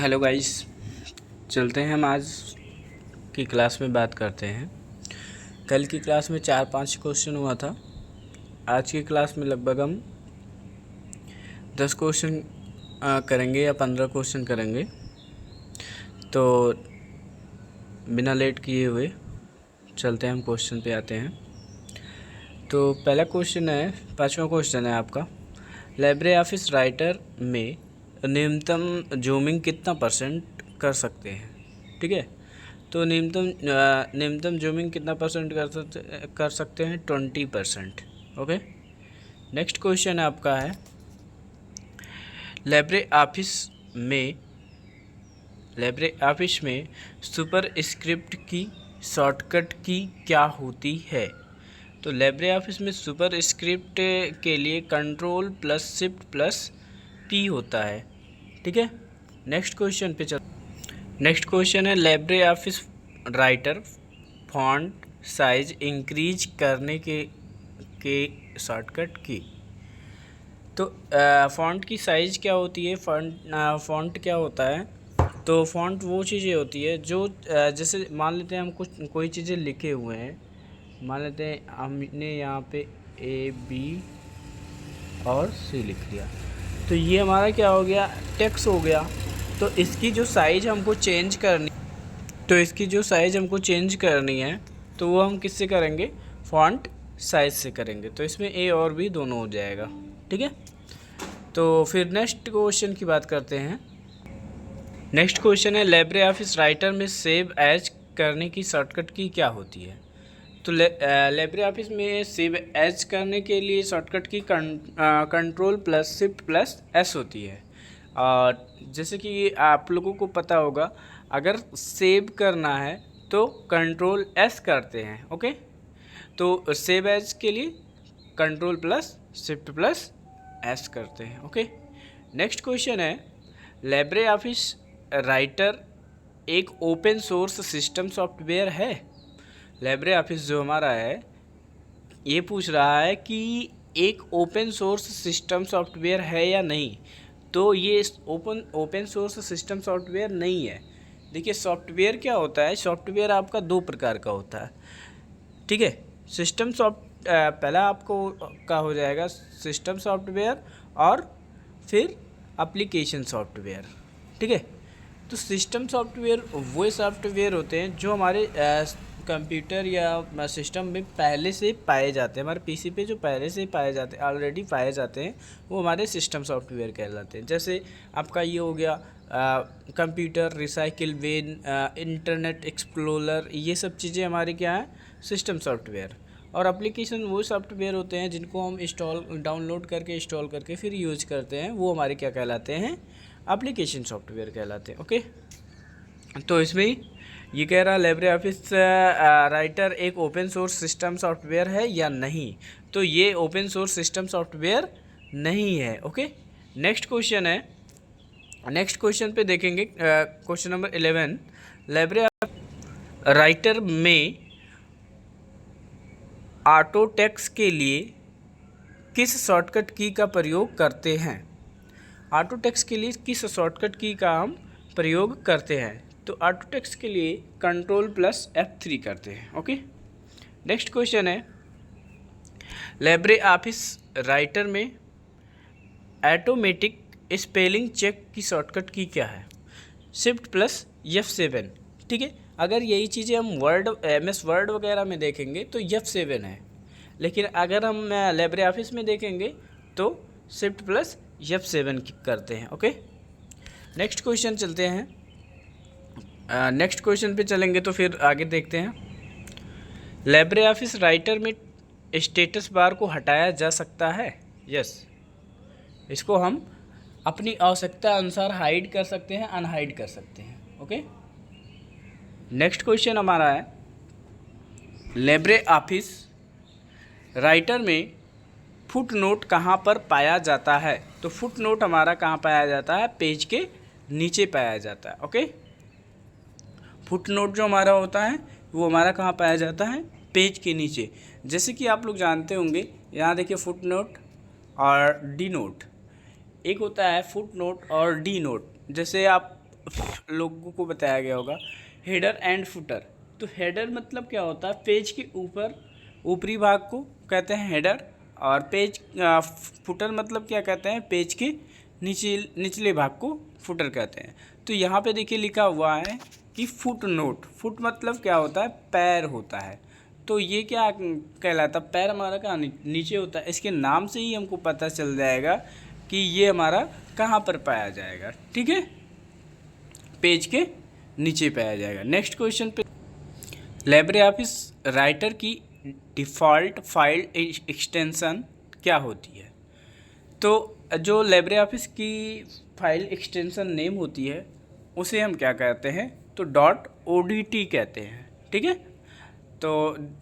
Hello guys, चलते हैं हम आज की क्लास में बात करते हैं। कल की क्लास में 4-5 क्वेश्चन हुआ था। आज की क्लास में लगभग हम 10 क्वेश्चन करेंगे या 15 क्वेश्चन करेंगे। तो बिना लेट किए हुए चलते हैं, हम क्वेश्चन पे आते हैं। तो पहला क्वेश्चन है, 5वां क्वेश्चन है आपका। लाइब्रेरी ऑफिस राइटर में न्यूनतम जूमिंग कितना % कर सकते हैं? ठीक है, तो न्यूनतम जूमिंग कितना % कर सकते हैं? 20%। ओके। नेक्स्ट क्वेश्चन आपका है, लाइब्रेरी ऑफिस में सुपर स्क्रिप्ट की शॉर्टकट की क्या होती है? तो लाइब्रेरी ऑफिस में सुपर स्क्रिप्ट के लिए Ctrl+Shift+P होता है। ठीक है। नेक्स्ट क्वेश्चन पे नेक्स्ट क्वेश्चन है, library office writer font size increase करने के शॉर्टकट की। तो फॉन्ट की साइज़ क्या होती है? फॉन्ट क्या होता है? तो फॉन्ट वो चीज़ें होती है जो जैसे मान लेते हैं हम कोई चीज़ें लिखे हुए हैं। मान लेते हैं हमने यहाँ पे A, B और C लिख दिया, तो ये हमारा क्या हो गया? टेक्स्ट हो गया। तो इसकी जो साइज़ हमको चेंज करनी है, तो वो हम किससे करेंगे? फॉन्ट साइज से करेंगे। तो इसमें A और B दोनों हो जाएगा। ठीक है। तो फिर नेक्स्ट क्वेश्चन की बात करते हैं। नेक्स्ट क्वेश्चन है, लाइब्रेरी ऑफिस राइटर में सेव एज करने की शॉर्टकट की क्या होती है? तो लाइब्रेरी ऑफिस में सेव एज करने के लिए शॉर्टकट की Ctrl+Shift+S होती है। और जैसे कि आप लोगों को पता होगा, अगर सेव करना है तो Ctrl+S करते हैं। ओके, तो सेव एज के लिए Ctrl+Shift+S करते हैं। ओके। नेक्स्ट क्वेश्चन है, लाइब्रेरी ऑफिस राइटर एक ओपन सोर्स सिस्टम सॉफ्टवेयर है? लाइब्रेरी ऑफिस जो हमारा है, ये पूछ रहा है कि एक ओपन सोर्स सिस्टम सॉफ्टवेयर है या नहीं। तो ये ओपन सोर्स सिस्टम सॉफ्टवेयर नहीं है। देखिए, सॉफ्टवेयर क्या होता है? सॉफ्टवेयर आपका 2 प्रकार का होता है। ठीक है। पहला आपको का हो जाएगा सिस्टम सॉफ्टवेयर और फिर एप्लीकेशन सॉफ्टवेयर। ठीक है। तो सिस्टम सॉफ्टवेयर वो सॉफ्टवेयर होते हैं जो हमारे कंप्यूटर या सिस्टम में पहले से पाए जाते हैं, हमारे पीसी पे जो पहले से पाए जाते हैं, ऑलरेडी पाए जाते हैं, वो हमारे सिस्टम सॉफ्टवेयर कहलाते हैं। जैसे आपका ये हो गया computer, recycle bin, Internet Explorer, ये सब चीज़ें हमारे क्या हैं? System software. और एप्लीकेशन वो सॉफ्टवेयर होते हैं जिनको हम डाउनलोड करके इंस्टॉल करके फिर यूज करते हैं, वो हमारे क्या कहलाते हैं? एप्लीकेशन सॉफ्टवेयर कहलाते हैं। ओके। तो इसमें ये कह रहा है, लाइब्रेरी ऑफिस राइटर एक ओपन सोर्स सिस्टम सॉफ्टवेयर है या नहीं? तो ये ओपन सोर्स सिस्टम सॉफ्टवेयर नहीं है। ओके। नेक्स्ट क्वेश्चन है, नेक्स्ट क्वेश्चन पे देखेंगे क्वेश्चन नंबर 11, लाइब्रेरी राइटर में ऑटो टेक्स्ट के लिए किस शॉर्टकट की का प्रयोग करते हैं? ऑटो टेक्स्ट के लिए किस शॉर्टकट की का हम प्रयोग करते हैं? तो ऑटो टेक्स्ट के लिए Ctrl+F3 करते हैं। ओके। नेक्स्ट क्वेश्चन है, लाइब्रेरी ऑफिस राइटर में ऑटोमेटिक स्पेलिंग चेक की शॉर्टकट की क्या है? Shift+F7। ठीक है। अगर यही चीज़ें हम MS वर्ड वगैरह में देखेंगे तो F7 है, लेकिन अगर हम लाइब्रेरी ऑफिस में देखेंगे तो Shift+F7 करते हैं। ओके। नेक्स्ट क्वेश्चन चलते हैं। नेक्स्ट क्वेश्चन पे चलेंगे तो फिर आगे देखते हैं। लाइब्रेरी ऑफिस राइटर में स्टेटस बार को हटाया जा सकता है? यस, इसको हम अपनी आवश्यकता अनुसार हाइड कर सकते हैं, अनहाइड कर सकते हैं। ओके। नेक्स्ट क्वेश्चन हमारा है, लाइब्रेरी ऑफिस राइटर में फुट नोट कहाँ पर पाया जाता है? तो फुट नोट हमारा कहाँ पाया जाता है? पेज के नीचे पाया जाता है। ओके। फुट नोट जो हमारा होता है वो हमारा कहाँ पाया जाता है? पेज के नीचे। जैसे कि आप लोग जानते होंगे, यहाँ देखिए फुट नोट और डी नोट। एक होता है फुट नोट और डी नोट। जैसे आप लोगों को बताया गया होगा, हेडर एंड फुटर। तो हेडर मतलब क्या होता है, पेज के ऊपर ऊपरी भाग को कहते हैं हेडर, और पेज फुटर मतलब क्या कहते हैं, पेज के निचले भाग को फुटर कहते हैं। तो यहाँ पे देखिए लिखा हुआ है कि फुट नोट, फुट मतलब क्या होता है, पैर होता है। तो ये क्या कहलाता है, पैर हमारा कहाँ नीचे होता है। इसके नाम से ही हमको पता चल जाएगा कि ये हमारा कहाँ पर पाया जाएगा, ठीक है, पेज के नीचे पाया जाएगा। नेक्स्ट क्वेश्चन पे, लाइब्रेरी ऑफिस राइटर की डिफ़ॉल्ट फाइल एक्सटेंशन क्या होती है। तो जो लाइब्रेरी ऑफिस की फाइल एक्सटेंशन नेम होती है उसे हम क्या कहते हैं, तो .odt कहते हैं, ठीक है। तो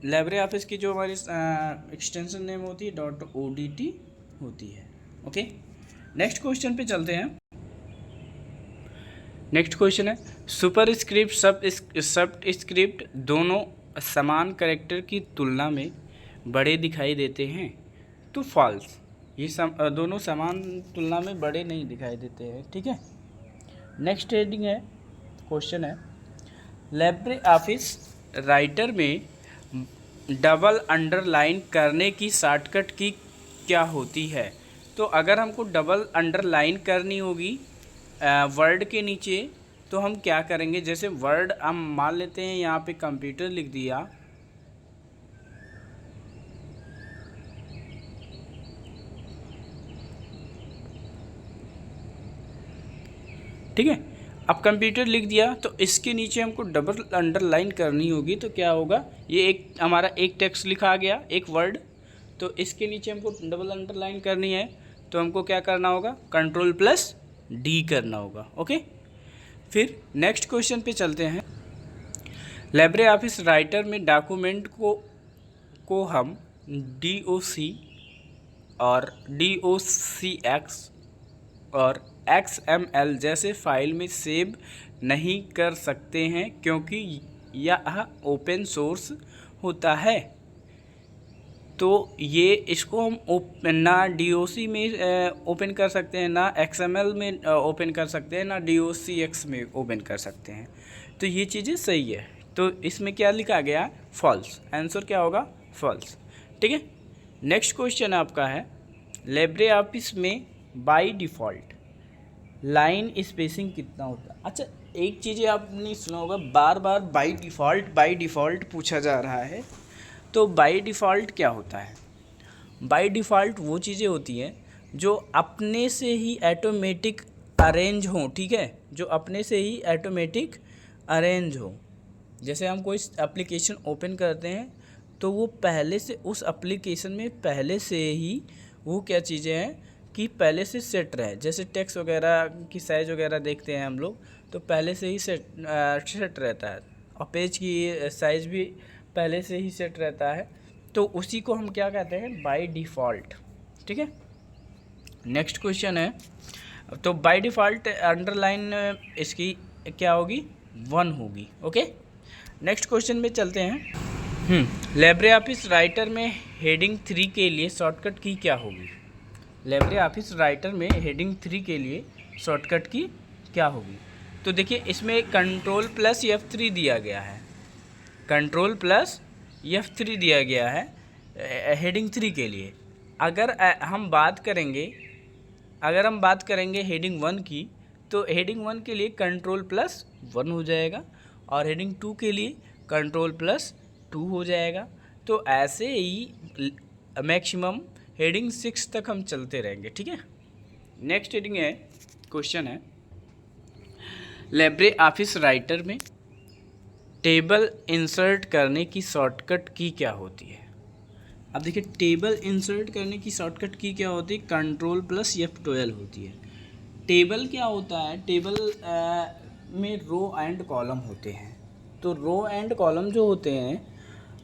लाइब्रेरी ऑफिस की जो हमारी एक्सटेंशन नेम होती है .odt होती है, ओके। नेक्स्ट क्वेश्चन पे चलते हैं। नेक्स्ट क्वेश्चन है, सुपरस्क्रिप्ट सब स्क्रिप्ट दोनों समान कैरेक्टर की तुलना में बड़े दिखाई देते हैं, तो फॉल्स। ये दोनों समान तुलना में बड़े नहीं दिखाई देते हैं, ठीक है। नेक्स्ट हेडिंग है, क्वेश्चन है, लाइब्रेरी ऑफिस राइटर में डबल अंडरलाइन करने की शॉर्टकट की क्या होती है। तो अगर हमको डबल अंडरलाइन करनी होगी वर्ड के नीचे, तो हम क्या करेंगे, जैसे वर्ड हम मान लेते हैं यहाँ पे कंप्यूटर लिख दिया, ठीक है। अब कंप्यूटर लिख दिया तो इसके नीचे हमको डबल अंडरलाइन करनी होगी, तो क्या होगा, ये एक हमारा एक टेक्स्ट लिखा गया, एक वर्ड, तो इसके नीचे हमको डबल अंडरलाइन करनी है, तो हमको क्या करना होगा, Ctrl+D करना होगा, ओके। फिर नेक्स्ट क्वेश्चन पे चलते हैं। लाइब्रेरी ऑफिस राइटर में डॉक्यूमेंट को हम DOC और DOCX और XML जैसे फाइल में सेव नहीं कर सकते हैं, क्योंकि यह ओपन सोर्स होता है। तो ये इसको हम ना DOC में ओपन कर सकते हैं, ना XML में ओपन कर सकते हैं, ना DOCX में ओपन कर सकते हैं। तो ये चीज़ें सही है, तो इसमें क्या लिखा गया, फॉल्स। आंसर क्या होगा, फॉल्स, ठीक है। नेक्स्ट क्वेश्चन आपका है, लाइब्रेरी ऑफिस में बाय डिफ़ॉल्ट लाइन स्पेसिंग कितना होता है। अच्छा, एक चीज़ आपने सुना होगा, बार बार बाय डिफ़ॉल्ट पूछा जा रहा है। तो बाय डिफ़ॉल्ट क्या होता है, बाय डिफ़ॉल्ट वो चीज़ें होती हैं जो अपने से ही ऑटोमेटिक अरेंज हों, ठीक है, जो अपने से ही ऑटोमेटिक अरेंज हो। जैसे हम कोई एप्लीकेशन ओपन करते हैं तो वो पहले से उस एप्लीकेशन में पहले से ही वो क्या चीज़ें हैं कि पहले से सेट रहे। जैसे टेक्स्ट वगैरह की साइज़ वगैरह देखते हैं हम लोग, तो पहले से ही सेट रहता है, और पेज की साइज़ भी पहले से ही सेट रहता है, तो उसी को हम क्या कहते हैं, बाय डिफ़ॉल्ट, ठीक है। नेक्स्ट क्वेश्चन है, तो बाय डिफ़ॉल्ट अंडरलाइन इसकी क्या होगी, 1 होगी, ओके। नेक्स्ट क्वेश्चन में चलते हैं। लाइब्रेरी ऑफिस राइटर में हेडिंग 3 के लिए शॉर्टकट की क्या होगी। लाइब्रेरी ऑफिस राइटर में हेडिंग 3 के लिए शॉर्टकट की क्या होगी। तो देखिए इसमें Ctrl+F3 दिया गया है, Ctrl+F3 दिया गया है हेडिंग 3 के लिए। अगर हम बात करेंगे हेडिंग 1 की, तो हेडिंग 1 के लिए Ctrl+1 हो जाएगा, और हेडिंग 2 के लिए Ctrl+2 हो जाएगा। तो ऐसे ही मैक्सिमम हेडिंग 6 तक हम चलते रहेंगे, ठीक है। नेक्स्ट हेडिंग है, क्वेश्चन है, लाइब्रेरी ऑफिस राइटर में टेबल इंसर्ट करने की शॉर्टकट की क्या होती है। अब देखिए, टेबल इंसर्ट करने की शॉर्टकट की क्या होती है, Ctrl+F12 होती है। टेबल क्या होता है, टेबल में रो एंड कॉलम होते हैं। तो रो एंड कॉलम जो होते हैं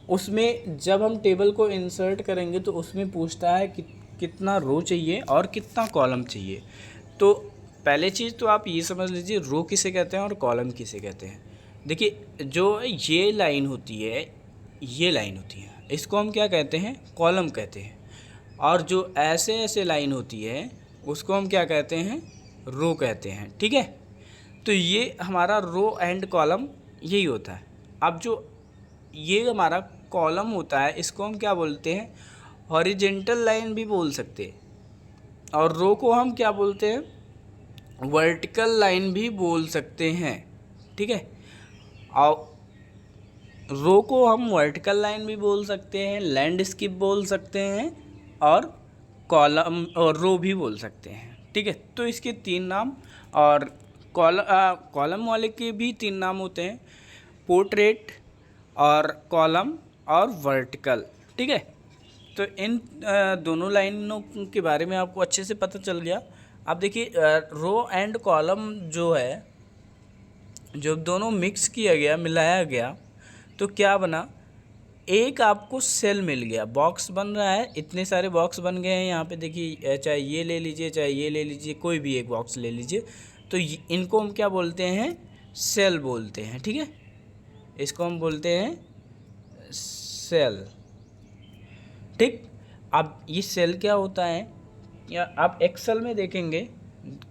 उसमें जब हम टेबल को इंसर्ट करेंगे तो उसमें पूछता है कि कितना रो चाहिए और कितना कॉलम चाहिए। तो पहले चीज़ तो आप ये समझ लीजिए रो किसे कहते हैं और कॉलम किसे कहते हैं। देखिए, जो ये लाइन होती है, इसको हम क्या कहते हैं, कॉलम कहते हैं। और जो ऐसे लाइन होती है उसको हम क्या कहते हैं, रो कहते हैं, ठीक है। तो ये हमारा रो एंड कॉलम यही होता है। अब जो ये हमारा कॉलम होता है इसको हम क्या बोलते हैं, हॉरिजेंटल लाइन भी बोल सकते हैं, और रो को हम क्या बोलते हैं, वर्टिकल लाइन भी बोल सकते हैं। ठीक है, और रो को हम वर्टिकल लाइन भी बोल सकते हैं, लैंडस्केप बोल सकते हैं, और कॉलम और रो भी बोल सकते हैं। ठीक है, तो इसके 3 नाम, और कॉलम वाले के भी 3 नाम होते हैं, पोर्ट्रेट और कॉलम और वर्टिकल। ठीक है, तो इन दोनों लाइनों के बारे में आपको अच्छे से पता चल गया। अब देखिए रो एंड कॉलम जो है, जब दोनों मिक्स किया गया, मिलाया गया, तो क्या बना, एक आपको सेल मिल गया, बॉक्स बन रहा है, इतने सारे बॉक्स बन गए हैं। यहाँ पे देखिए, चाहे ये ले लीजिए, चाहे ये ले लीजिए, कोई भी एक बॉक्स ले लीजिए, तो इनको हम क्या बोलते हैं, सेल बोलते हैं। ठीक है, इसको हम बोलते हैं सेल। ठीक, अब ये सेल क्या होता है, या आप एक्सेल में देखेंगे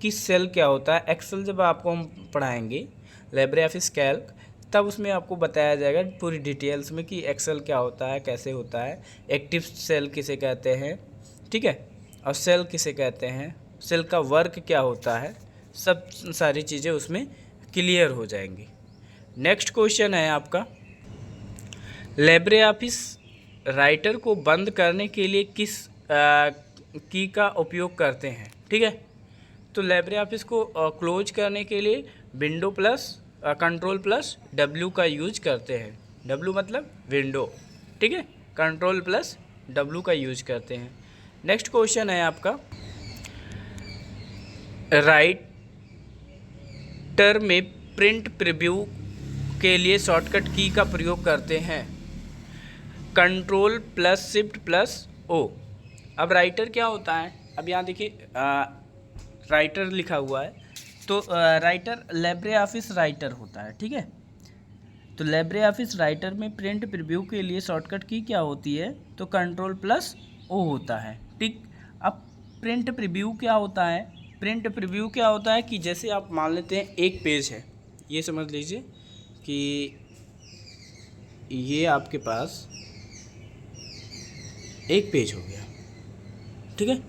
कि सेल क्या होता है। एक्सेल जब आपको हम पढ़ाएंगे लिब्रे ऑफिस कैल्क, तब उसमें आपको बताया जाएगा पूरी डिटेल्स में कि एक्सेल क्या होता है, कैसे होता है, एक्टिव सेल किसे कहते हैं। ठीक है, और सेल किसे कहते हैं, सेल का वर्क क्या होता है, सब सारी चीज़ें उसमें क्लियर हो जाएंगी। नेक्स्ट क्वेश्चन है आपका, लिब्रे ऑफिस राइटर को बंद करने के लिए किस की का उपयोग करते हैं। ठीक है, तो लिब्रे ऑफिस को क्लोज करने के लिए window plus control plus W का यूज करते हैं। W मतलब विंडो। ठीक है, कंट्रोल प्लस W का यूज करते हैं। नेक्स्ट क्वेश्चन है आपका, राइटर में प्रिंट प्रीव्यू के लिए शॉर्टकट की का प्रयोग करते हैं, control plus shift plus O। अब राइटर क्या होता है, अब यहाँ देखिए राइटर लिखा हुआ है, तो राइटर लिब्रे ऑफिस राइटर होता है। ठीक है, तो लिब्रे ऑफिस राइटर में प्रिंट प्रीव्यू के लिए शॉर्टकट की क्या होती है, तो कंट्रोल प्लस O होता है। ठीक, अब प्रिंट प्रीव्यू क्या होता है, प्रिंट प्रीव्यू क्या होता है कि जैसे आप मान लेते हैं एक पेज है, ये समझ लीजिए कि ये आपके पास एक पेज हो गया। ठीक है,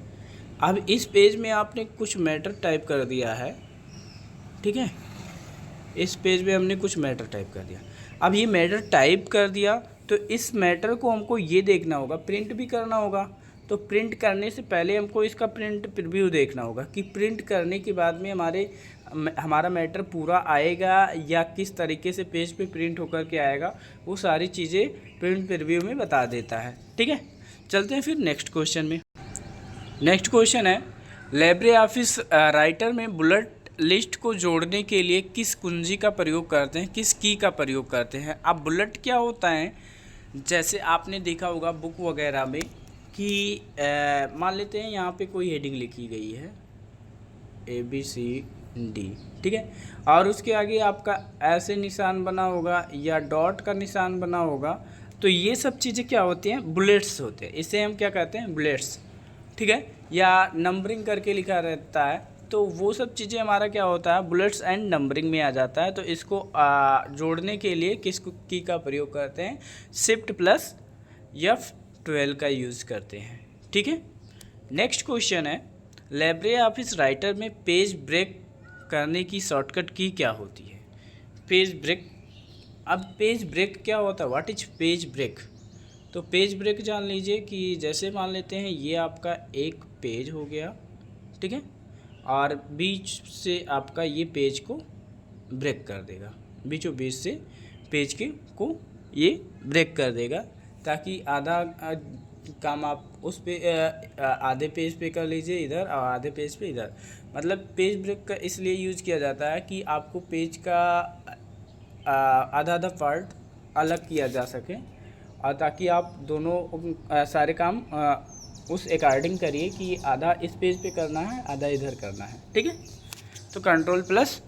अब इस पेज में आपने कुछ मैटर टाइप कर दिया है। ठीक है, इस पेज में हमने कुछ मैटर टाइप कर दिया। अब ये मैटर टाइप कर दिया, तो इस मैटर को हमको ये देखना होगा, प्रिंट भी करना होगा। तो प्रिंट करने से पहले हमको इसका प्रिंट प्रीव्यू देखना होगा कि प्रिंट करने के बाद में हमारा मैटर पूरा आएगा या किस तरीके से पेज पे प्रिंट होकर के आएगा, वो सारी चीज़ें प्रिंट प्रीव्यू में बता देता है। ठीक है, चलते हैं फिर नेक्स्ट क्वेश्चन में। नेक्स्ट क्वेश्चन है, लिब्रे ऑफिस राइटर में बुलेट लिस्ट को जोड़ने के लिए किस कुंजी का प्रयोग करते हैं, किस की का प्रयोग करते हैं। अब बुलेट क्या होता है, जैसे आपने देखा होगा बुक वगैरह में कि मान लेते हैं यहाँ पे कोई हेडिंग लिखी गई है ABCD। ठीक है, और उसके आगे आपका ऐसे निशान बना होगा या डॉट का निशान बना होगा, तो ये सब चीज़ें क्या होती हैं, बुलेट्स होते हैं। इसे हम क्या कहते हैं, बुलेट्स। ठीक है, या नंबरिंग करके लिखा रहता है, तो वो सब चीज़ें हमारा क्या होता है, बुलेट्स एंड नंबरिंग में आ जाता है। तो इसको जोड़ने के लिए किस की का प्रयोग करते हैं, शिफ्ट प्लस F12 का यूज़ करते हैं। ठीक है, नेक्स्ट क्वेश्चन है, लिब्रे ऑफिस राइटर में पेज ब्रेक करने की शॉर्टकट की क्या होती है, पेज ब्रेक। अब पेज ब्रेक क्या होता है, व्हाट इज पेज ब्रेक। तो पेज ब्रेक जान लीजिए कि जैसे मान लेते हैं ये आपका एक पेज हो गया। ठीक है, और बीच से आपका ये पेज को ब्रेक कर देगा, बीचों बीच से पेज को ये ब्रेक कर देगा, ताकि आधा काम आप उस पे आधे पेज पे कर लीजिए इधर और आधे पेज पे इधर। मतलब पेज ब्रेक का इसलिए यूज किया जाता है कि आपको पेज का आधा आधा पार्ट अलग किया जा सके, और ताकि आप दोनों सारे काम उस अकॉर्डिंग करिए कि आधा इस पेज पे करना है, आधा इधर करना है। ठीक है, तो कंट्रोल प्लस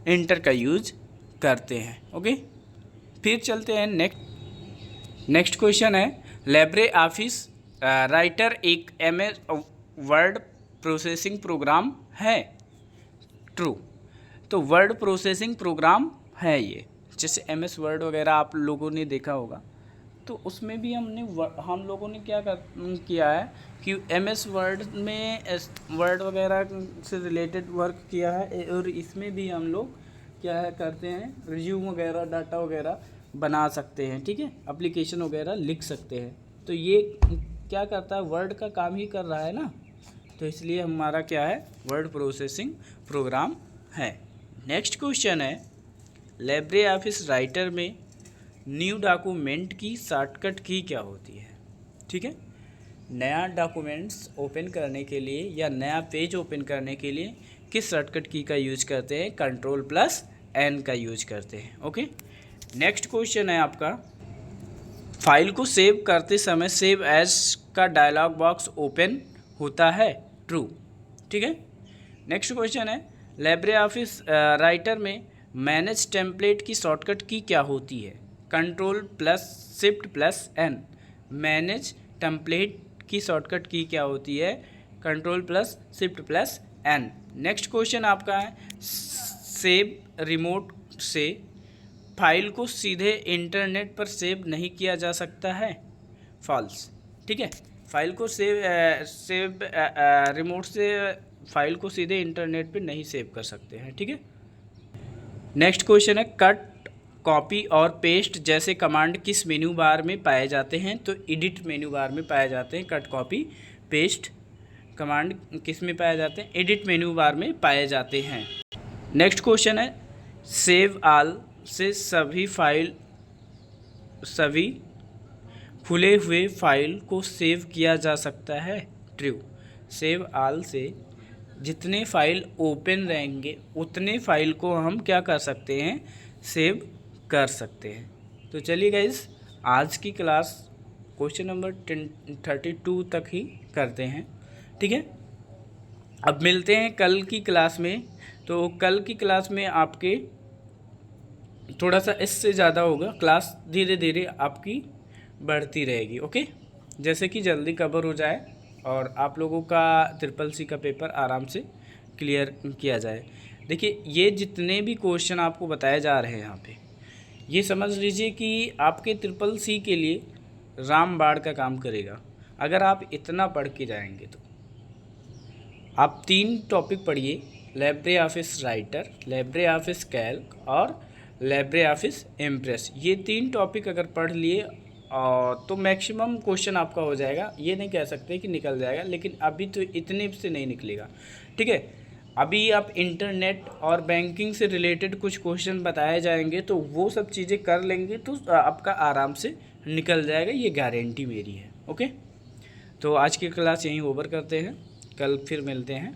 इंटर का यूज करते हैं। ओके, फिर चलते हैं नेक्स्ट क्वेश्चन है, लिब्रे ऑफिस राइटर एक MS वर्ड प्रोसेसिंग प्रोग्राम है, ट्रू। तो वर्ड प्रोसेसिंग प्रोग्राम है ये। जैसे MS वर्ड वगैरह आप लोगों ने देखा होगा, तो उसमें भी हम लोगों ने क्या किया है कि MS वर्ड में वर्ड वगैरह से रिलेटेड वर्क किया है, और इसमें भी हम लोग क्या है करते हैं, रिज्यूम वगैरह डाटा वगैरह बना सकते हैं, ठीक है, एप्लीकेशन वगैरह लिख सकते हैं। तो ये क्या करता है, वर्ड का काम ही कर रहा है ना, तो इसलिए हमारा क्या है, वर्ड प्रोसेसिंग प्रोग्राम है। नेक्स्ट क्वेश्चन है, लिब्रे ऑफिस राइटर में न्यू डॉक्यूमेंट की शॉर्टकट की क्या होती है। ठीक है, नया डॉक्यूमेंट्स ओपन करने के लिए या नया पेज ओपन करने के लिए किस शॉर्टकट की का यूज करते हैं, Ctrl+N का यूज करते हैं। ओके, नेक्स्ट क्वेश्चन है आपका, फाइल को सेव करते समय सेव एज का डायलॉग बॉक्स ओपन होता है, ट्रू। ठीक है, नेक्स्ट क्वेश्चन है, लिब्रे ऑफिस राइटर में मैनेज टेम्पलेट की शॉर्टकट की क्या होती है, Ctrl+Shift+N। मैनेज टेम्पलेट की शॉर्टकट की क्या होती है, Ctrl+Shift+N। नेक्स्ट क्वेश्चन आपका है, सेव रिमोट से फाइल को सीधे इंटरनेट पर सेव नहीं किया जा सकता है, फॉल्स। ठीक है, फाइल को सेव रिमोट से फाइल को सीधे इंटरनेट पे नहीं सेव कर सकते हैं। ठीक है, नेक्स्ट क्वेश्चन है, कट, कॉपी और पेस्ट जैसे कमांड किस मेन्यू बार में पाए जाते हैं, तो एडिट मेन्यू बार में पाए जाते हैं। कट, कॉपी, पेस्ट कमांड किस में पाए जाते हैं, एडिट मेन्यू बार में पाए जाते हैं। नेक्स्ट क्वेश्चन है, सेव ऑल से सभी खुले हुए फाइल को सेव किया जा सकता है, ट्रू। सेव ऑल से जितने फाइल ओपन रहेंगे उतने फाइल को हम क्या कर सकते हैं, सेव कर सकते हैं। तो चलिए गाइस, आज की क्लास क्वेश्चन नंबर 32 तक ही करते हैं। ठीक है, अब मिलते हैं कल की क्लास में। तो कल की क्लास में आपके थोड़ा सा इससे ज़्यादा होगा, क्लास धीरे धीरे आपकी बढ़ती रहेगी। ओके, जैसे कि जल्दी कवर हो जाए और आप लोगों का CCC का पेपर आराम से क्लियर किया जाए। देखिए, ये जितने भी क्वेश्चन आपको बताए जा रहे हैं यहाँ पे, ये समझ लीजिए कि आपके CCC के लिए रामबाण का काम करेगा। अगर आप इतना पढ़ के जाएंगे तो आप 3 टॉपिक पढ़िए, Libre office writer, Libre office Calc और लिब्रे ऑफिस इम्प्रेस। ये 3 टॉपिक अगर पढ़ लिए तो मैक्सिमम क्वेश्चन आपका हो जाएगा। ये नहीं कह सकते कि निकल जाएगा, लेकिन अभी तो इतने से नहीं निकलेगा। ठीक है, अभी आप इंटरनेट और बैंकिंग से रिलेटेड कुछ क्वेश्चन बताए जाएंगे, तो वो सब चीज़ें कर लेंगे तो आपका आराम से निकल जाएगा, ये गारंटी मेरी है। ओके, तो आज की क्लास यहीं ओवर करते हैं, कल फिर मिलते हैं।